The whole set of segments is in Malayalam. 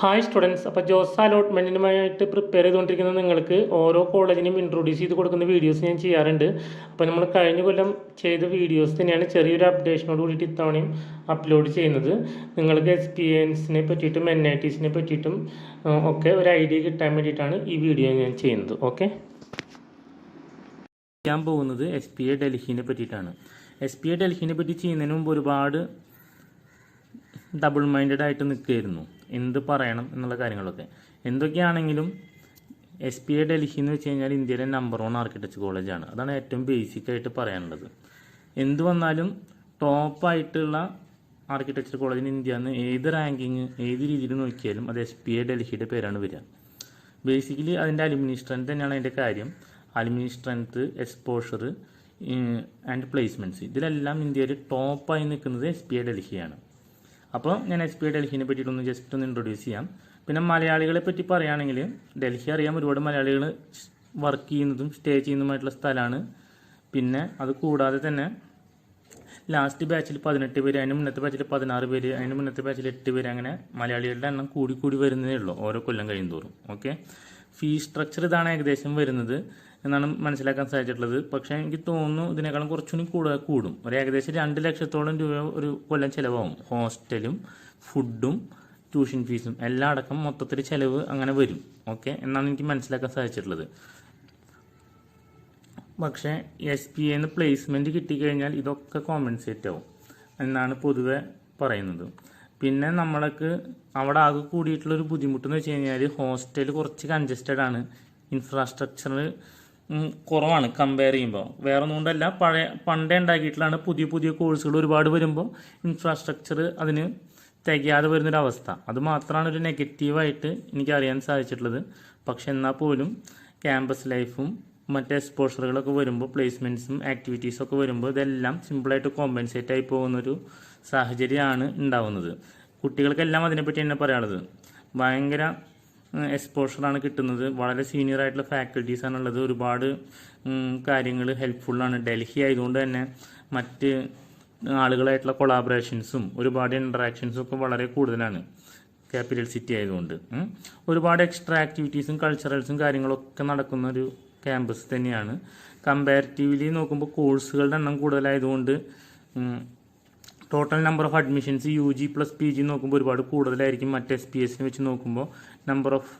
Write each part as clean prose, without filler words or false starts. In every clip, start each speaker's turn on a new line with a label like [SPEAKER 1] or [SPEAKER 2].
[SPEAKER 1] Hi students. അപ്പോൾ ജോസ് അലോട്ട്മെൻറ്റിനുമായിട്ട് പ്രിപ്പയർ ചെയ്തുകൊണ്ടിരിക്കുന്ന നിങ്ങൾക്ക് ഓരോ കോളേജിനും ഇൻട്രൊഡ്യൂസ് ചെയ്ത് കൊടുക്കുന്ന വീഡിയോസ് ഞാൻ ചെയ്യാറുണ്ട്. അപ്പോൾ നമ്മൾ കഴിഞ്ഞ കൊല്ലം ചെയ്ത വീഡിയോസ് തന്നെയാണ് ചെറിയൊരു അപ്ഡേഷനോട് കൂടിയിട്ട് ഇത്തവണയും അപ്ലോഡ് ചെയ്യുന്നത്. നിങ്ങൾക്ക് എക്സ്പീരിയൻസിനെ പറ്റിയിട്ടും NITസിനെ പറ്റിയിട്ടും ഒക്കെ ഒരു ഐഡിയ കിട്ടാൻ വേണ്ടിയിട്ടാണ് ഈ വീഡിയോ ഞാൻ ചെയ്യുന്നത്. ഓക്കെ, ചെയ്യാൻ പോകുന്നത് SPA ഡൽഹിനെ പറ്റിയിട്ടാണ്. SPA ഡൽഹിനെ പറ്റി ചെയ്യുന്നതിന് മുമ്പ് ഒരുപാട് ഡബിൾ മൈൻഡഡ് ആയിട്ട് നിൽക്കുകയായിരുന്നു, എന്ത് പറയണം എന്നുള്ള കാര്യങ്ങളൊക്കെ. എന്തൊക്കെയാണെങ്കിലും SPA ഡൽഹി എന്ന് വെച്ച് കഴിഞ്ഞാൽ ഇന്ത്യയിലെ നമ്പർ 1 ആർക്കിടെക്ചർ കോളേജാണ്. അതാണ് ഏറ്റവും ബേസിക് ആയിട്ട് പറയാനുള്ളത്. എന്ത് വന്നാലും ടോപ്പായിട്ടുള്ള ആർക്കിടെക്ചർ കോളേജിന് ഇന്ത്യ എന്ന് ഏത് റാങ്കിങ് ഏത് രീതിയിൽ നോക്കിയാലും അത് SPA ഡൽഹിയുടെ പേരാണ് വരിക. ബേസിക്കലി അതിൻ്റെ അലുമിനി സ്ട്രെങ്ത് തന്നെയാണ് അതിൻ്റെ കാര്യം. Alumni strength, exposure and placements, ഇതിലെല്ലാം ഇന്ത്യയിൽ ടോപ്പായി നിൽക്കുന്നത് SPA ഡൽഹിയാണ്. അപ്പോൾ ഞാൻ SPA ഡൽഹിനെ പറ്റിയിട്ടൊന്ന് ജസ്റ്റ് ഒന്ന് ഇൻട്രൊഡ്യൂസ് ചെയ്യാം. പിന്നെ മലയാളികളെ പറ്റി പറയുകയാണെങ്കിൽ ഡൽഹി അറിയാം, ഒരുപാട് മലയാളികൾ വർക്ക് ചെയ്യുന്നതും സ്റ്റേ ചെയ്യുന്നതുമായിട്ടുള്ള സ്ഥലമാണ്. പിന്നെ അത് കൂടാതെ തന്നെ ലാസ്റ്റ് ബാച്ചിൽ 18 പേര്, അതിന് മുന്നത്തെ ബാച്ചിൽ 16 പേര്, അതിന് മുന്നത്തെ ബാച്ചിൽ 8 പേര്, അങ്ങനെ മലയാളികളുടെ എണ്ണം കൂടി വരുന്നതേ ഉള്ളൂ ഓരോ കൊല്ലം കഴിയുന്തോറും. ഓക്കെ, ഫീസ് സ്ട്രക്ചർ ഇതാണ് ഏകദേശം വരുന്നത് എന്നാണ് മനസ്സിലാക്കാൻ സാധിച്ചിട്ടുള്ളത്. പക്ഷേ എനിക്ക് തോന്നുന്നു ഇതിനേക്കാളും കുറച്ചുകൂടി കൂടും. ഒരു ഏകദേശം 2 ലക്ഷത്തോളം രൂപ ഒരു കൊല്ലം ചിലവാകും. ഹോസ്റ്റലും ഫുഡും ട്യൂഷൻ ഫീസും എല്ലാം അടക്കം മൊത്തത്തിൽ ചിലവ് അങ്ങനെ വരും. ഓക്കെ, എന്നാണ് എനിക്ക് മനസ്സിലാക്കാൻ സാധിച്ചിട്ടുള്ളത്. പക്ഷേ SPA പ്ലേസ്മെൻറ്റ് കിട്ടിക്കഴിഞ്ഞാൽ ഇതൊക്കെ കോമ്പൻസേറ്റ് ആവും എന്നാണ് പൊതുവെ പറയുന്നത്. പിന്നെ നമ്മൾക്ക് അവിടെ ആകെ കൂടിയിട്ടുള്ളൊരു ബുദ്ധിമുട്ടെന്ന് വെച്ച് കഴിഞ്ഞാൽ ഹോസ്റ്റൽ കുറച്ച് കൺജസ്റ്റഡ് ആണ്, ഇൻഫ്രാസ്ട്രക്ചർ കുറവാണ് കമ്പയർ ചെയ്യുമ്പോൾ. വേറെ ഒന്നുകൊണ്ടല്ല, പണ്ടേ ഉണ്ടാക്കിയിട്ടുള്ളതാണ്. പുതിയ കോഴ്സുകൾ ഒരുപാട് വരുമ്പോൾ ഇൻഫ്രാസ്ട്രക്ചർ അതിന് തികയാതെ വരുന്നൊരവസ്ഥ, അത് മാത്രമാണ് ഒരു നെഗറ്റീവായിട്ട് എനിക്ക് അറിയാൻ സാധിച്ചിട്ടുള്ളത്. പക്ഷെ എന്നാൽ പോലും ക്യാമ്പസ് ലൈഫും മറ്റേ എക്സ്പോഷറുകളൊക്കെ വരുമ്പോൾ, പ്ലേസ്മെൻറ്റ്സും ആക്ടിവിറ്റീസും ഒക്കെ വരുമ്പോൾ ഇതെല്ലാം സിമ്പിളായിട്ട് കോമ്പൻസേറ്റ് ആയി പോകുന്നൊരു സാഹചര്യമാണ് ഉണ്ടാവുന്നത്. കുട്ടികൾക്കെല്ലാം അതിനെപ്പറ്റി തന്നെ പറയാനുള്ളത്. ഭയങ്കര എക്സ്പോഷറാണ് കിട്ടുന്നത്, വളരെ സീനിയർ ആയിട്ടുള്ള ഫാക്കൽറ്റീസാണുള്ളത്, ഒരുപാട് കാര്യങ്ങൾ ഹെൽപ്ഫുള്ളാണ്. ഡൽഹി ആയതുകൊണ്ട് തന്നെ മറ്റ് ആളുകളായിട്ടുള്ള കൊളാബറേഷൻസും ഒരുപാട് ഇൻട്രാക്ഷൻസും ഒക്കെ വളരെ കൂടുതലാണ്. ക്യാപിറ്റൽ സിറ്റി ആയതുകൊണ്ട് ഒരുപാട് എക്സ്ട്രാ ആക്ടിവിറ്റീസും കൾച്ചറൽസും കാര്യങ്ങളൊക്കെ നടക്കുന്ന ഒരു ക്യാമ്പസ് തന്നെയാണ്. കമ്പാരിറ്റീവ്ലി നോക്കുമ്പോൾ കോഴ്സുകളുടെ എണ്ണം കൂടുതലായതുകൊണ്ട് total number of admissions UG + PG നോക്കുമ്പോൾ ഒരുപാട് കൂടുതലായിരിക്കും. മറ്റ് SPSനെ വെച്ച് നോക്കുമ്പോൾ number of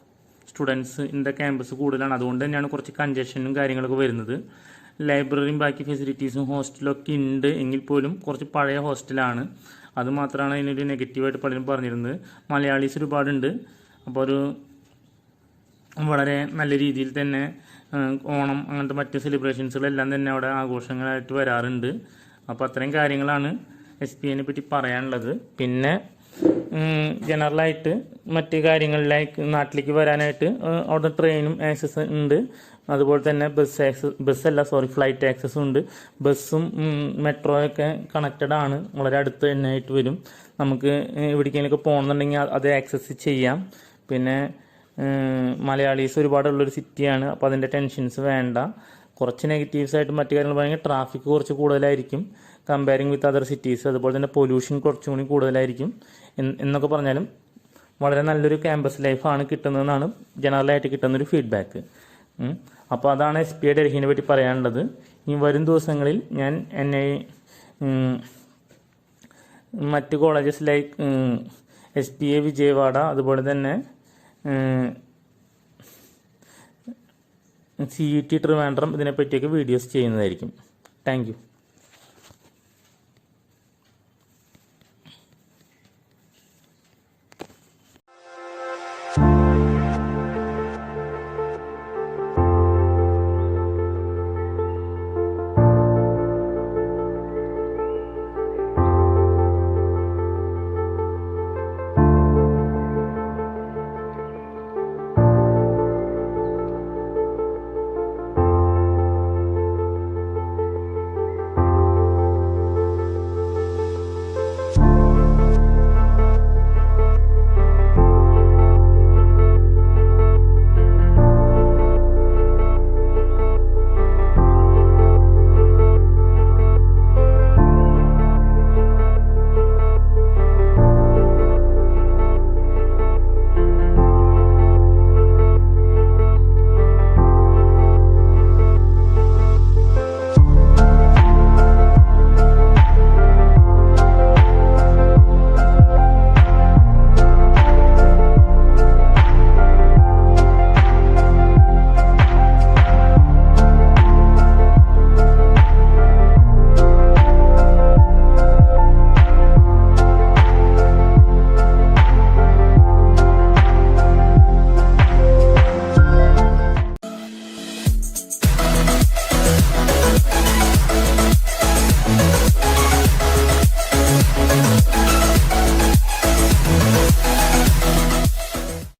[SPEAKER 1] students in the campus കൂടുതലാണ്. അതുകൊണ്ട് തന്നെയാണ് കുറച്ച് കൺജഷനും കാര്യങ്ങളൊക്കെ വരുന്നത്. ലൈബ്രറിയും ബാക്കി ഫെസിലിറ്റീസും ഹോസ്റ്റലൊക്കെ ഉണ്ട് എങ്കിൽ പോലും കുറച്ച് പഴയ ഹോസ്റ്റലാണ്. അത് മാത്രമാണ് അതിനൊരു നെഗറ്റീവായിട്ട് പലരും പറഞ്ഞിരുന്നത്. മലയാളീസ് ഒരുപാടുണ്ട്. അപ്പോൾ ഒരു വളരെ നല്ല രീതിയിൽ തന്നെ ഓണം അങ്ങനത്തെ മറ്റ് സെലിബ്രേഷൻസുകളെല്ലാം തന്നെ അവിടെ ആഘോഷങ്ങളായിട്ട് വരാറുണ്ട്. അപ്പോൾ അത്രയും കാര്യങ്ങളാണ് SPAനെ പറ്റി പറയാനുള്ളത്. പിന്നെ ജനറലായിട്ട് മറ്റ് കാര്യങ്ങളിലേക്ക് നാട്ടിലേക്ക് വരാനായിട്ട് അവിടെ ട്രെയിനും ആക്സസ് ഉണ്ട്. അതുപോലെ തന്നെ ഫ്ലൈറ്റ് ആക്സസും ഉണ്ട്. ബസ്സും മെട്രോയൊക്കെ കണക്റ്റഡ് ആണ്, വളരെ അടുത്ത് തന്നെ ആയിട്ട് വരും. നമുക്ക് എവിടേക്കെങ്കിലൊക്കെ പോകണമെന്നുണ്ടെങ്കിൽ അത് ആക്സസ് ചെയ്യാം. പിന്നെ മലയാളീസ് ഒരുപാടുള്ളൊരു സിറ്റിയാണ്, അപ്പോൾ അതിൻ്റെ ടെൻഷൻസ് വേണ്ട. കുറച്ച് നെഗറ്റീവ്സ് ആയിട്ട് മറ്റു കാര്യങ്ങൾ പറയുകയാണെങ്കിൽ ട്രാഫിക് കുറച്ച് കൂടുതലായിരിക്കും കമ്പയറിങ് വിത്ത് അതർ സിറ്റീസ്. അതുപോലെ തന്നെ പൊല്യൂഷൻ കുറച്ചും കൂടി കൂടുതലായിരിക്കും. എന്നൊക്കെ പറഞ്ഞാലും വളരെ നല്ലൊരു ക്യാമ്പസ് ലൈഫാണ് കിട്ടുന്നതെന്നാണ് ജനറലായിട്ട് കിട്ടുന്നൊരു ഫീഡ്ബാക്ക്. അപ്പോൾ അതാണ് SPA ഡൽഹിനെ പറ്റി പറയാനുള്ളത്. ഈ വരും ദിവസങ്ങളിൽ ഞാൻ മറ്റ് കോളേജസ് ലൈക്ക് SPA വിജയവാഡ, അതുപോലെ തന്നെ CET ട്രിവാൻഡ്രം ഇതിനെപ്പറ്റിയൊക്കെ വീഡിയോസ് ചെയ്യുന്നതായിരിക്കും. Thank you.